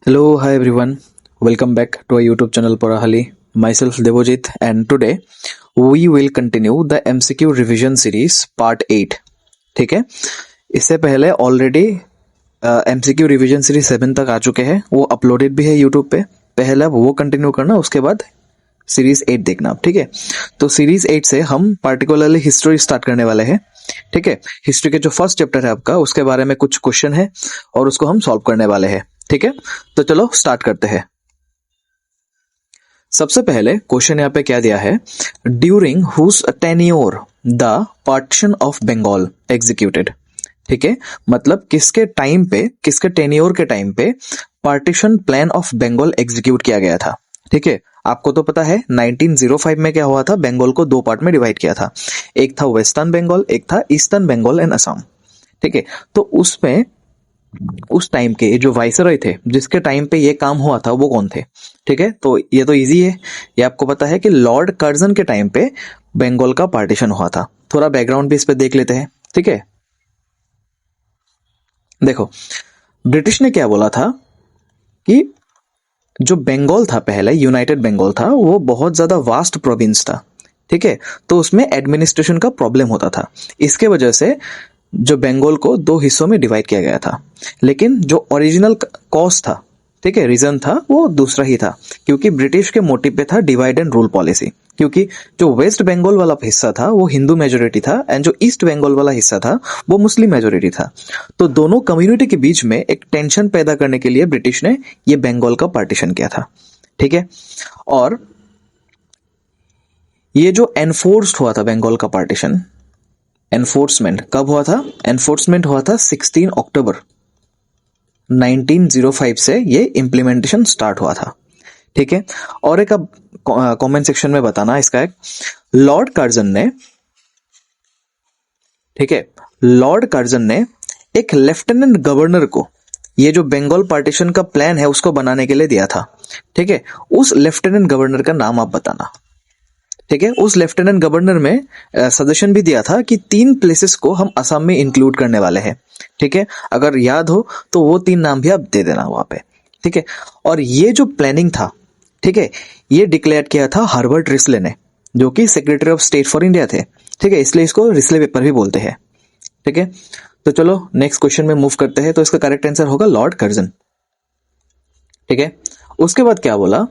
Hello, hi everyone. Welcome back to our YouTube channel Porahali. Myself Devojit, and today we will continue the MCQ revision series part 8. ठीक है, इससे पहले already MCQ revision series 7 तक आ चुके हैं, वो uploaded भी है यूट्यूब पे. पहले वो कंटिन्यू करना, उसके बाद सीरीज 8 देखना आप. ठीक है, तो सीरीज 8 से हम पार्टिकुलरली हिस्ट्री स्टार्ट करने वाले हैं. ठीक है, हिस्ट्री के जो फर्स्ट चैप्टर है आपका, उसके बारे में कुछ क्वेश्चन है और उसको हम सॉल्व करने वाले हैं. ठीक है, तो चलो स्टार्ट करते हैं. सबसे पहले क्वेश्चन यहाँ पे क्या दिया है, during whose tenure the partition of Bengal executed. ठीक है, मतलब किसके टाइम पे, किसके टेन्योर के टाइम पे partition plan of Bengal execute किया गया था. ठीक है, आपको तो पता है 1905 में क्या हुआ था, बंगाल को दो पार्ट में डिवाइड किया था. एक था वेस्टर्न बंगाल, एक था ईस्टर्न बंगाल एंड असम. ठीक है, तो उसमें उस टाइम के जो वाइसरॉय थे, जिसके टाइम पे ये काम हुआ था, वो कौन थे. ठीक है, तो ये तो इजी है, ये आपको पता है कि लॉर्ड कर्जन के टाइम पे बंगाल का पार्टीशन हुआ था. थोड़ा बैकग्राउंड भी इस पे देख लेते हैं. ठीक है, देखो ब्रिटिश ने क्या बोला था कि जो बंगाल था पहले, यूनाइटेड बंगाल था, वो बहुत ज्यादा वास्ट प्रोविंस था. ठीक है, तो उसमें एडमिनिस्ट्रेशन का प्रॉब्लम होता था. इसके वजह से जो बंगाल को दो हिस्सों में डिवाइड किया गया था. लेकिन जो ओरिजिनल कॉज था, ठीक है, रीजन था, वो दूसरा ही था. क्योंकि ब्रिटिश के मोटिव पे था डिवाइड एंड रूल पॉलिसी. क्योंकि जो वेस्ट बंगाल वाला हिस्सा था वो हिंदू मेजोरिटी था, एंड जो ईस्ट बंगाल वाला हिस्सा था वो मुस्लिम मेजोरिटी था. तो दोनों कम्युनिटी के बीच में एक टेंशन पैदा करने के लिए ब्रिटिश ने ये बंगाल का पार्टीशन किया था. ठीक है, और ये जो एनफोर्स्ड हुआ था बंगाल का पार्टीशन, एनफोर्समेंट कब हुआ था, एनफोर्समेंट हुआ था 16 अक्टूबर 1905 से ये इंप्लीमेंटेशन स्टार्ट हुआ था. ठीक है, और एक अब कमेंट सेक्शन में बताना इसका एक, लॉर्ड कर्जन ने, ठीक है, लॉर्ड कर्जन ने एक लेफ्टिनेंट गवर्नर को ये जो बंगाल पार्टीशन का प्लान है उसको बनाने के लिए दिया था. ठीक है, उस लेफ्टिनेंट गवर्नर का नाम आप बताना. ठीक है, उस लेफ्टिनेंट गवर्नर में सजेशन भी दिया था कि 3 प्लेसेस को हम असम में इंक्लूड करने वाले हैं. ठीक है, अगर याद हो तो वो 3 नाम भी आप दे देना वहां पे. ठीक है, और ये जो प्लानिंग था, ठीक है, ये डिक्लेयर किया था हर्बर्ट रिस्ले ने, जो कि secretary of state for India थे. ठीक है, इसलिए इसको रिस्ले पेपर भी बोलते हैं. ठीक है, तो चलो नेक्स्ट क्वेश्चन में मूव करते हैं. तो इसका करेक्ट आंसर होगा लॉर्ड कर्जन. ठीक है, उसके बाद क्या बोला,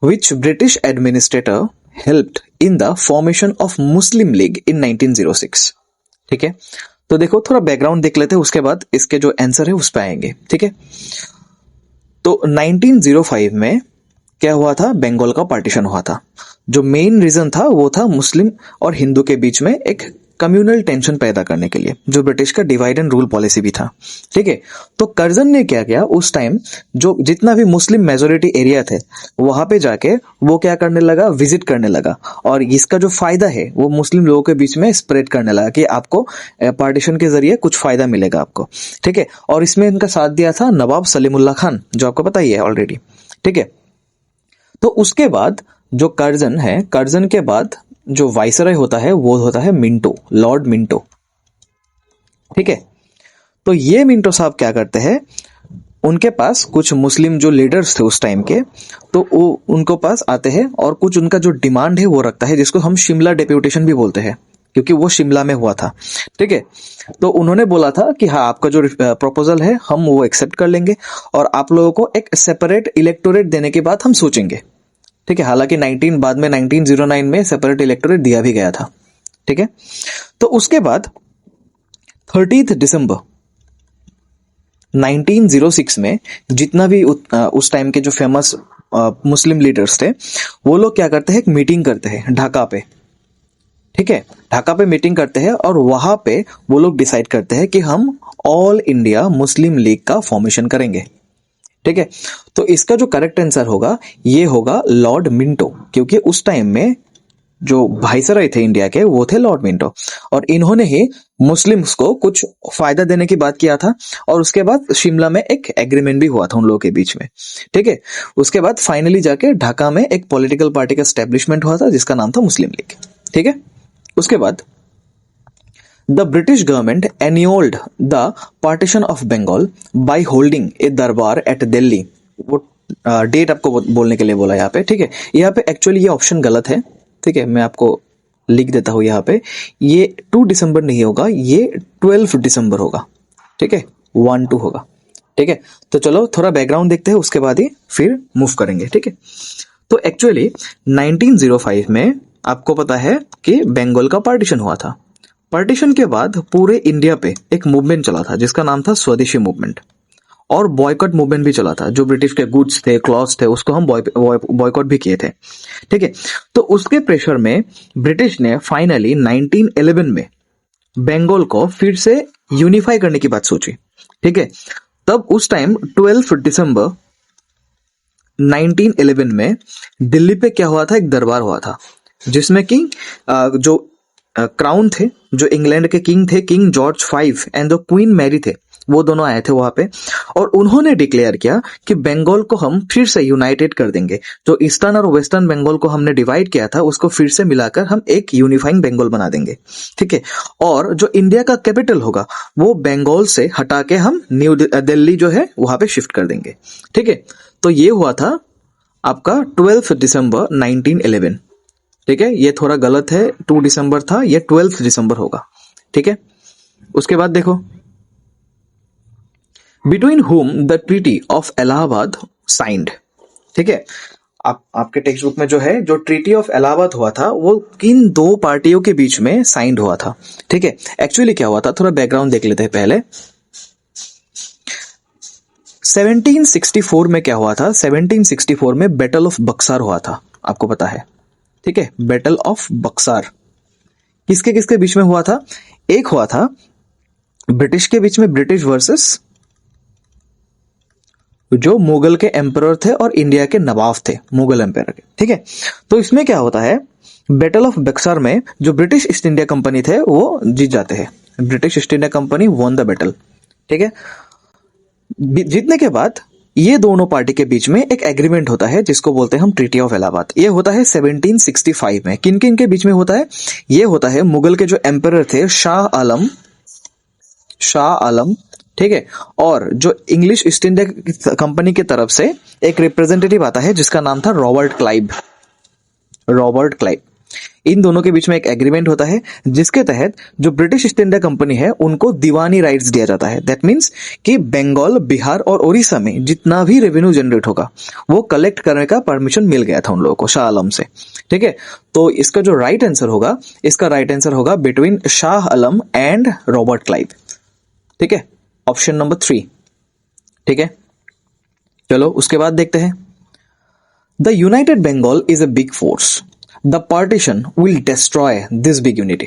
विच British administrator helped in the formation of Muslim League in 1906. ठीक है, तो देखो थोड़ा बैकग्राउंड देख लेते हैं, उसके बाद इसके जो आंसर है उस पे आएंगे. ठीक है, तो 1905 में क्या हुआ था, बंगाल का पार्टीशन हुआ था. जो मेन रीजन था वो था मुस्लिम और हिंदू के बीच में एक कम्युनल टेंशन पैदा करने के लिए, जो ब्रिटिश का डिवाइड एंड रूल पॉलिसी भी था. ठीक है, तो कर्जन ने क्या किया उस टाइम, जो जितना भी मुस्लिम मेजोरिटी एरिया थे वहां पे जाके वो क्या करने लगा, विजिट करने लगा, और इसका जो फायदा है वो मुस्लिम लोगों के बीच में स्प्रेड करने लगा कि आपको पार्टीशन के जरिए कुछ फायदा मिलेगा आपको. ठीक है, और इसमें इनका साथ दिया था नवाब सलीमुल्लाह खान, जो आपको पता ही है ऑलरेडी. ठीक है, तो उसके बाद जो कर्जन है, कर्जन के बाद जो वाइसरॉय होता है वो होता है मिंटो, लॉर्ड मिंटो. ठीक है, तो ये मिंटो साहब क्या करते हैं, उनके पास कुछ मुस्लिम जो लीडर्स थे उस टाइम के, तो वो उनको पास आते हैं और कुछ उनका जो डिमांड है वो रखता है, जिसको हम शिमला डेप्यूटेशन भी बोलते हैं, क्योंकि वो शिमला में हुआ था. ठीक है, तो उन्होंने बोला था कि हाँ, आपका जो प्रपोजल है हम वो एक्सेप्ट कर लेंगे, और आप लोगों को एक सेपरेट इलेक्टोरेट देने के बाद हम सोचेंगे. ठीक है, हालांकि बाद में 1909 में सेपरेट इलेक्टोरेट दिया भी गया था. ठीक है, तो उसके बाद 30 दिसंबर 1906 में जितना भी उस टाइम के जो फेमस मुस्लिम लीडर्स थे, वो लोग क्या करते हैं, एक मीटिंग करते हैं ढाका पे. ठीक है, ढाका पे मीटिंग करते हैं, और वहां पे वो लोग डिसाइड करते हैं कि हम ऑल इंडिया मुस्लिम लीग का फॉर्मेशन करेंगे. ठीक है, तो इसका जो करेक्ट आंसर होगा ये होगा लॉर्ड मिंटो, क्योंकि उस टाइम में जो वाइसरॉय थे इंडिया के वो थे लॉर्ड मिंटो, और इन्होंने ही मुस्लिम्स को कुछ फायदा देने की बात किया था, और उसके बाद शिमला में एक एग्रीमेंट भी हुआ था उन लोगों के बीच में. ठीक है, उसके बाद फाइनली जाके ढाका में एक पॉलिटिकल पार्टी का एस्टेब्लिशमेंट हुआ था जिसका नाम था मुस्लिम लीग. ठीक है, उसके बाद the British government annulled the partition of Bengal by holding a durbar at Delhi. वो डेट आपको बोलने के लिए बोला यहाँ पे, ठीक है। यहाँ पे एक्चुअली ये ऑप्शन गलत है, ठीक है, मैं आपको लिख देता हूं यहाँ पे, ये 2 दिसंबर नहीं होगा, ये 12 दिसंबर होगा, ठीक है, 1-2 होगा, ठीक है। तो चलो थोड़ा बैकग्राउंड देखते हैं, उसके बाद ही फिर मूव करेंगे, ठीक है। तो एक्चुअली 1905 में आपको पता है कि बंगाल का पार्टीशन हुआ था। पार्टीशन के बाद पूरे इंडिया पे एक मूवमेंट चला था जिसका नाम था स्वदेशी मूवमेंट, और बॉयकॉट मूवमेंट भी चला था। जो ब्रिटिश के गुड्स थे, क्लॉथ्स थे, उसको हम बॉयकॉट भी किए थे, ठीक है। तो उसके प्रेशर में ब्रिटिश ने फाइनली 1911 में बंगाल को फिर से यूनिफाई करने की बात सोची, ठीक है। तब उस टाइम 12 दिसंबर 1911 में दिल्ली पे क्या हुआ था, एक दरबार हुआ था जिसमें कि जो क्राउन थे, जो इंग्लैंड के किंग थे, King George 5 and the Queen Mary थे, वो दोनों आए थे वहां पे, और उन्होंने डिक्लेयर किया कि बंगाल को हम फिर से यूनाइटेड कर देंगे। जो ईस्टर्न और वेस्टर्न बंगाल को हमने डिवाइड किया था उसको फिर से मिलाकर हम एक यूनिफाइंग बंगाल बना देंगे, ठीक है। और जो इंडिया का कैपिटल होगा वो बंगाल से हटा के हम न्यू दिल्ली जो है वहां पे शिफ्ट कर देंगे, ठीक है। तो ये हुआ था आपका 12 दिसंबर 1911, ठीक है। ये थोड़ा गलत है, 2 दिसंबर था, ये 12 दिसंबर होगा, ठीक है। उसके बाद देखो, between whom the treaty of Allahabad signed, ठीक है। आपके टेक्स्ट बुक में जो है, जो ट्रीटी ऑफ इलाहाबाद हुआ था वो किन दो पार्टियों के बीच में साइंड हुआ था, ठीक है। एक्चुअली क्या हुआ था, थोड़ा बैकग्राउंड देख लेते हैं पहले। 1764 में क्या हुआ था, 1764 में बैटल ऑफ बक्सर हुआ था, आपको पता है, ठीक है। बैटल ऑफ बक्सर किसके किसके बीच में हुआ था? एक हुआ था ब्रिटिश के बीच में, ब्रिटिश वर्सेस जो मुगल के एम्परर थे और इंडिया के नवाब थे, मुगल एम्परर के, ठीक है। तो इसमें क्या होता है, बैटल ऑफ बक्सर में जो ब्रिटिश ईस्ट इंडिया कंपनी थे वो जीत जाते हैं। British east India company won the battle, ठीक है। जीतने के बाद ये दोनों पार्टी के बीच में एक एग्रीमेंट होता है जिसको बोलते हैं हम ट्रीटी ऑफ इलाहाबाद। ये होता है 1765 में। किन किन के बीच में होता है? ये होता है मुगल के जो एम्परर थे शाह आलम, ठीक है, और जो इंग्लिश ईस्ट इंडिया कंपनी की तरफ से एक रिप्रेजेंटेटिव आता है जिसका नाम था रॉबर्ट क्लाइव। इन दोनों के बीच में एक एग्रीमेंट होता है जिसके तहत जो ब्रिटिश ईस्ट इंडिया कंपनी है उनको दीवानी राइट्स दिया जाता है। दैट मीन्स कि बंगाल, बिहार और उड़ीसा में जितना भी रेवेन्यू जनरेट होगा वो कलेक्ट करने का परमिशन मिल गया था उन लोगों को शाह आलम से, ठीक है। तो इसका जो राइट आंसर होगा, इसका राइट आंसर होगा between Shah Alam and Robert Clive, ठीक है, ऑप्शन नंबर 3, ठीक है। चलो उसके बाद देखते हैं, the united Bengal is a big force, the partition will destroy this big unity,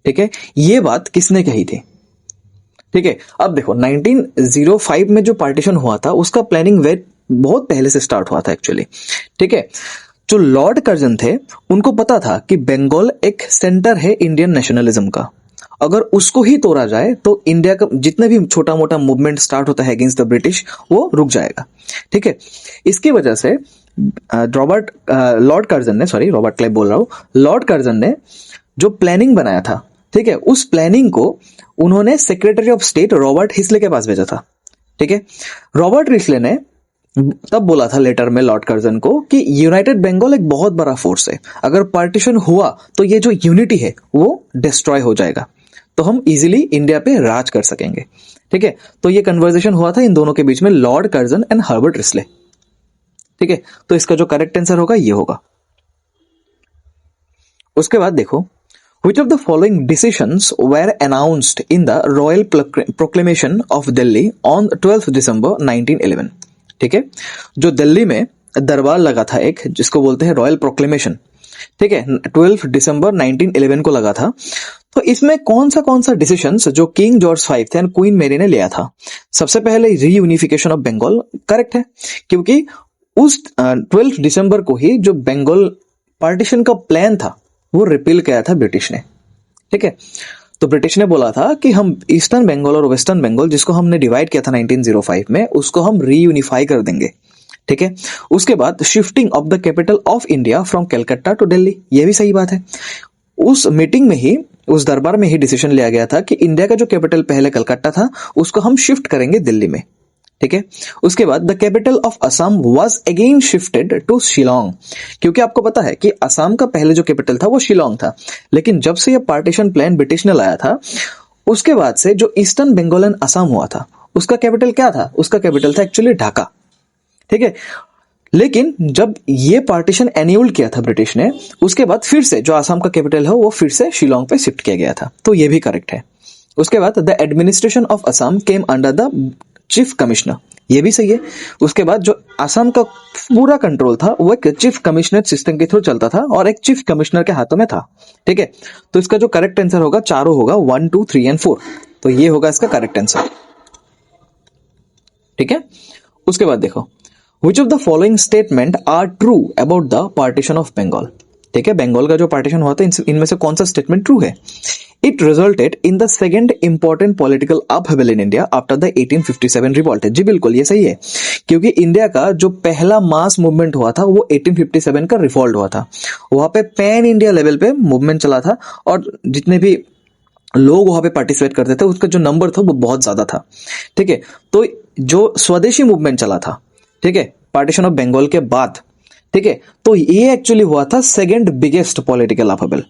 ठीक है। ये बात किसने कही थी? ठीक है। अब देखो 1905 में जो पार्टीशन हुआ था उसका प्लानिंग बहुत पहले से स्टार्ट हुआ था एक्चुअली, ठीक है। जो लॉर्ड कर्जन थे उनको पता था कि बंगाल एक सेंटर है इंडियन नेशनलिज्म का, अगर उसको ही तोड़ा जाए तो इंडिया का जितना भी छोटा मोटा मूवमेंट स्टार्ट होता है अगेंस्ट द ब्रिटिश वो रुक जाएगा, ठीक है। इसकी वजह से रॉबर्ट क्लाइव बोल रहा हूं, लॉर्ड कर्जन ने जो प्लानिंग बनाया था, ठीक है, उस प्लानिंग को उन्होंने सेक्रेटरी ऑफ स्टेट रॉबर्ट हिस्ले के पास भेजा था, ठीक है। रॉबर्ट हिस्ले ने तब बोला था लेटर में लॉर्ड कर्जन को कि यूनाइटेड बंगाल एक बहुत बड़ा फोर्स है, अगर पार्टीशन हुआ तो ये जो यूनिटी है वो डिस्ट्रॉय हो जाएगा, तो हम इजीली इंडिया पे राज कर सकेंगे, ठीक है। तो ये कन्वर्सेशन हुआ था इन दोनों के बीच में, Lord Curzon and Herbert Risley, ठीक है। तो इसका जो करेक्ट आंसर होगा ये होगा। उसके बाद देखो, which of the following decisions were announced in the royal proclamation of Delhi on 12th December 1911, ठीक है। जो दिल्ली में दरबार लगा था एक, जिसको बोलते हैं रॉयल प्रोक्लेमेशन, ठीक है, 12 दिसंबर 1911 को लगा था। तो इसमें कौन सा डिसीजंस जो किंग जॉर्ज 5 थे एंड क्वीन मैरी ने लिया था? सबसे पहले रीयूनिफिकेशन ऑफ बंगाल, करेक्ट है, क्योंकि उस 12 दिसंबर को ही जो बंगाल पार्टीशन का प्लान था वो रिपील किया था ब्रिटिश ने, ठीक है। तो ब्रिटिश ने बोला था कि हम ईस्टर्न बंगाल और वेस्टर्न बंगाल जिसको हमने डिवाइड किया था 1905 में, उसको हम रीयूनिफाई कर देंगे, ठीक है। उसके बाद shifting of the capital of India from Calcutta to Delhi, ये भी सही बात है। उस मीटिंग में ही उस दरबार में ही डिसीजन लिया गया था कि इंडिया का जो कैपिटल पहले कलकत्ता था उसको हम शिफ्ट करेंगे दिल्ली में। ठीक है, उसके बाद the capital of Assam was again shifted to Shillong, क्योंकि आपको पता है कि असम का पहले जो कैपिटल था वो शिलोंग था, लेकिन जब से ये पार्टीशन प्लान ब्रिटिश ने लाया था उसके बाद से जो ईस्टर्न बंगाल एंड असम हुआ था उसका कैपिटल क्या था, उसका कैपिटल था एक्चुअली ढाका। ठीक है, लेकिन जब ये पार्टीशन एन्यूल किया था ब्रिटिश ने उसके बाद फिर से जो असम का कैपिटल है वो फिर से शिलोंग पे शिफ्ट किया गया था, तो ये भी करेक्ट है। उसके बाद the administration of Assam came under the chief commissioner, ये भी सही है। उसके बाद जो असम का पूरा कंट्रोल था वो एक चीफ कमिश्नर सिस्टम के थ्रू चलता था और एक चीफ कमिश्नर के हाथों में था। ठीक है, तो इसका जो करेक्ट आंसर होगा चारों होगा 1, 2, 3 एंड 4, तो ये होगा इसका करेक्ट आंसर। ठीक है, उसके बाद देखो Which of the following statement are true about the partition of Bengal? ठीक है, बंगाल का जो पार्टीशन हुआ था इनमें से कौन सा स्टेटमेंट ट्रू है? It resulted in the second important political upheaval in India after the 1857 revolt. जी बिल्कुल ये सही है, क्योंकि इंडिया का जो पहला मास मूवमेंट हुआ था वो 1857 का रिवॉल्ट हुआ था। वहां पे पैन इंडिया लेवल पे मूवमेंट चला था और जितने भी लोग वहां पे पार्टिसिपेट करते थे उसका जो नंबर था वो बहुत ज्यादा था। ठीक है, तो जो स्वदेशी मूवमेंट चला था, ठीक है, पार्टीशन ऑफ बंगाल के बाद, ठीक है, तो ये एक्चुअली हुआ था सेकंड बिगेस्ट पॉलिटिकल अपहेवल।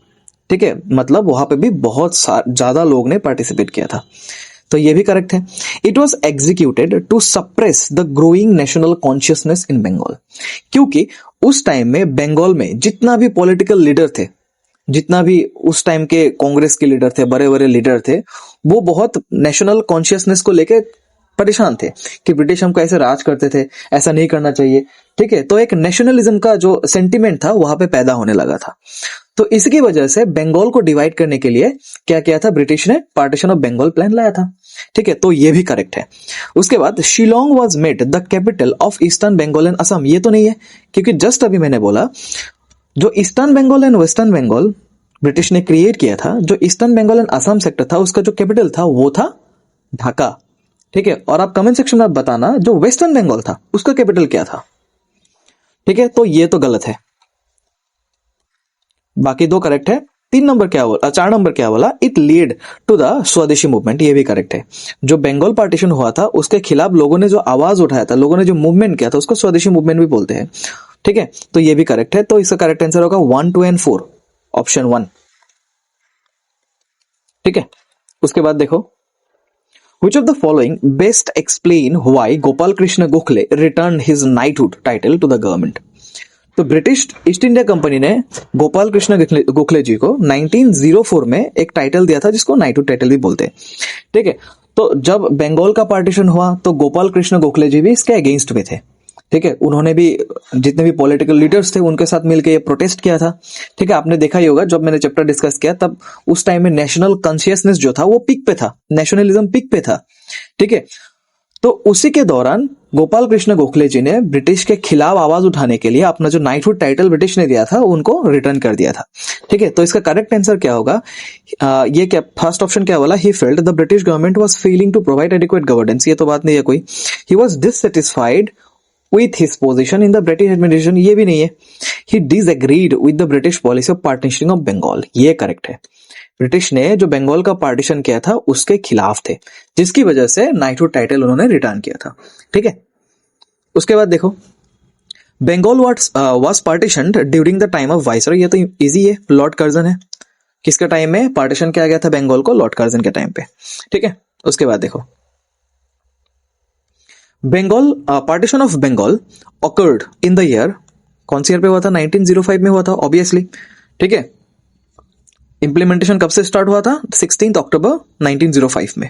ठीक है, मतलब वहां पे भी बहुत ज्यादा लोग ने पार्टिसिपेट किया था, तो ये भी करेक्ट है। It was executed to suppress the growing national consciousness in Bengal, क्योंकि उस टाइम में बंगाल में जितना भी पॉलिटिकल लीडर थे, जितना भी उस टाइम के कांग्रेस के लीडर थे, बड़े बड़े लीडर थे, वो बहुत नेशनल कॉन्शियसनेस को लेके परेशान थे कि ब्रिटिश हमको ऐसे राज करते थे, ऐसा नहीं करना चाहिए। ठीक है, तो एक नेशनलिज्म का जो सेंटिमेंट था वहां पे पैदा होने लगा था, तो इसकी वजह से बंगाल को डिवाइड करने के लिए क्या किया था ब्रिटिश ने, पार्टीशन ऑफ बंगाल प्लान लाया था। ठीक है, तो ये भी करेक्ट है। उसके बाद Shillong was made the capital of eastern Bengal and Assam, ये तो नहीं है, क्योंकि जस्ट अभी मैंने बोला जो eastern Bengal and western Bengal British ने क्रिएट किया था, जो eastern Bengal and Assam sector था उसका जो कैपिटल था वो था ढाका। ठीक है, और आप कमेंट सेक्शन में बताना जो वेस्टर्न बंगाल था उसका कैपिटल क्या था। ठीक है, तो ये तो गलत है, बाकी दो करेक्ट है। 3 नंबर क्या बोला, 4 नंबर क्या बोला, इट लीड टू द स्वदेशी मूवमेंट, ये भी करेक्ट है। जो बंगाल पार्टीशन हुआ था उसके खिलाफ लोगों ने जो आवाज उठाया था, लोगों ने जो मूवमेंट किया था उसको स्वदेशी मूवमेंट भी बोलते हैं। ठीक है, तो ये भी करेक्ट है, तो इसका करेक्ट आंसर होगा 1, 2 एंड 4, ऑप्शन 1। ठीक है, उसके बाद देखो Which of the following best explain why Gopal Krishna Gokhale returned his knighthood title to the government? तो ब्रिटिश ईस्ट इंडिया कंपनी ने गोपाल कृष्ण गोखले जी को 1904 में एक टाइटल दिया था जिसको नाइटहुड टाइटल भी बोलते हैं। ठीक है, तो जब बंगाल का पार्टीशन हुआ तो गोपाल कृष्ण गोखले जी भी इसके अगेंस्ट में थे। ठीक है, उन्होंने भी जितने भी पॉलिटिकल लीडर्स थे उनके साथ मिलकर ये प्रोटेस्ट किया था। ठीक है, आपने देखा ही होगा जब मैंने चैप्टर डिस्कस किया तब उस टाइम में नेशनल कॉन्शियसनेस जो था वो पीक पे था, नेशनलिज्म पीक पे था। ठीक है, तो उसी के दौरान गोपाल कृष्ण गोखले जी ने ब्रिटिश के खिलाफ आवाज उठाने के लिए अपना जो नाइटहुड टाइटल ब्रिटिश ने दिया था उनको रिटर्न कर दिया था। ठीक है, तो इसका करेक्ट आंसर क्या होगा, ये क्या फर्स्ट ऑप्शन क्या बोला, he felt the British government was failing to provide adequate governance, ये तो बात नहीं है कोई। He was dissatisfied with his position in the British administration, ये भी नहीं है। He disagreed with the British policy of partitioning of Bengal, ये करेक्ट है। ब्रिटिश ने जो बंगाल का पार्टीशन किया था उसके खिलाफ थे, जिसकी वजह से नाइटहुड टाइटल उन्होंने रिटर्न किया था। ठीक है, उसके बाद देखो Bengal was partitioned during the time of viceroy, ये तो इजी है, लॉर्ड कर्जन है। किसके टाइम में पार्टीशन किया गया था बंगाल को, लॉर्ड कर्जन के टाइम पे। ठीक है, उसके बाद देखो Bengal partition of Bengal occurred in the year, कौन सी ईयर पे हुआ था, 1905 में हुआ था ऑब्वियसली। ठीक है, इंप्लीमेंटेशन कब से स्टार्ट हुआ था, 16 अक्टूबर 1905 में।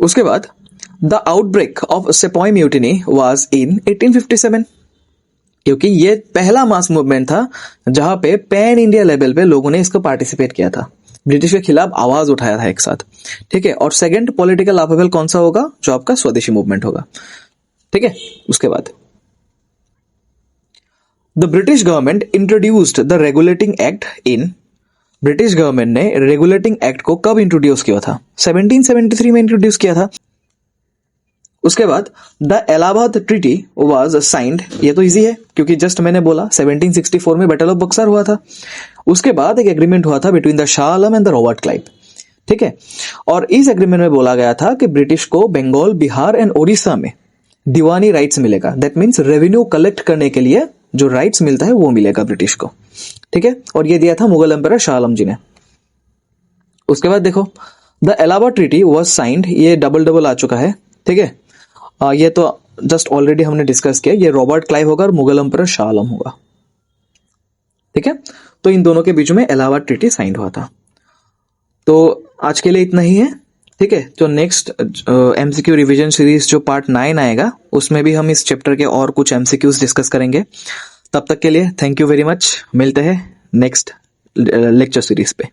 उसके बाद the outbreak of sepoy mutiny was in 1857, क्योंकि ये पहला मास मूवमेंट था जहां पे पैन इंडिया लेवल पे लोगों ने इसको पार्टिसिपेट किया था, ब्रिटिश के खिलाफ आवाज उठाया था एक साथ। ठीक है, और सेकंड पॉलिटिकल अपहेवल कौन सा होगा, जो आपका स्वदेशी मूवमेंट होगा। ठीक है, उसके बाद the British government introduced the regulating act in, British government ने रेगुलेटिंग एक्ट को कब इंट्रोड्यूस किया था, 1773 में इंट्रोड्यूस किया था। उसके बाद the Allahabad treaty was signed, ये तो इजी है क्योंकि जस्ट मैंने बोला 1764 में बैटल ऑफ बक्सर हुआ था। उसके बाद एक एग्रीमेंट हुआ था between the Shah Alam and the Robert Clive, ठीक है। और इस एग्रीमेंट में बोला गया था कि ब्रिटिश को बंगाल, बिहार एंड ओडिशा में दीवानी राइट्स मिलेगा। दैट मीन्स रेवेन्यू कलेक्ट करने के लिए जो राइट्स मिलता है वो मिलेगा ब्रिटिश को, ठीक है। और ये दिया था मुगल एम्परर शाह आलम जी ने। उसके बाद देखो the Allahabad treaty was signed, ये डबल डबल आ चुका है, ठीक है। ये तो जस्ट ऑलरेडी हमने डिस्कस किया, ये रॉबर्ट क्लाइव होगा और मुगल एम्परर शाह आलम होगा, ठीक है। तो इन दोनों के बीच में इलाहाबाद ट्रीटी साइन हुआ था। तो आज के लिए इतना ही है, ठीक है। तो नेक्स्ट एमसीक्यू रिवीजन सीरीज जो पार्ट 9 आएगा उसमें भी हम इस चैप्टर के और कुछ एमसीक्यूज डिस्कस करेंगे। तब तक के लिए थैंक यू वेरी मच, मिलते हैं नेक्स्ट लेक्चर सीरीज पे।